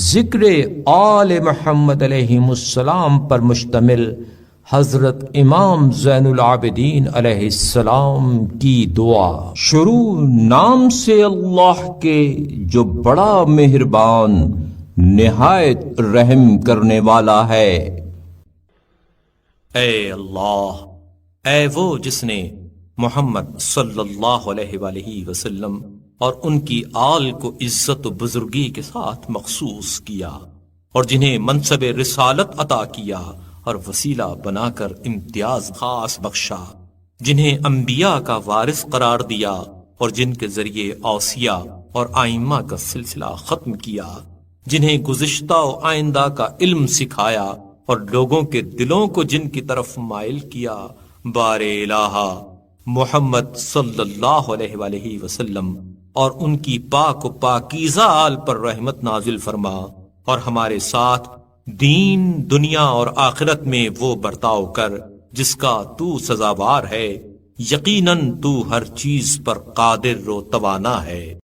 ذکر آل محمد علیہ السلام پر مشتمل حضرت امام زین العابدین علیہ السلام کی دعا۔ شروع نام سے اللہ کے جو بڑا مہربان نہایت رحم کرنے والا ہے۔ اے اللہ، اے وہ جس نے محمد صلی اللہ علیہ وآلہ وسلم اور ان کی آل کو عزت و بزرگی کے ساتھ مخصوص کیا، اور جنہیں منصب رسالت عطا کیا اور وسیلہ بنا کر امتیاز خاص بخشا، جنہیں انبیاء کا وارث قرار دیا اور جن کے ذریعے اوصیاء اور ائمہ کا سلسلہ ختم کیا، جنہیں گزشتہ و آئندہ کا علم سکھایا اور لوگوں کے دلوں کو جن کی طرف مائل کیا۔ بار الہ محمد صلی اللہ علیہ وآلہ وسلم اور ان کی پاک و پاکیزہ آل پر رحمت نازل فرما، اور ہمارے ساتھ دین، دنیا اور آخرت میں وہ برتاؤ کر جس کا تو سزاوار ہے۔ یقیناً تو ہر چیز پر قادر و توانا ہے۔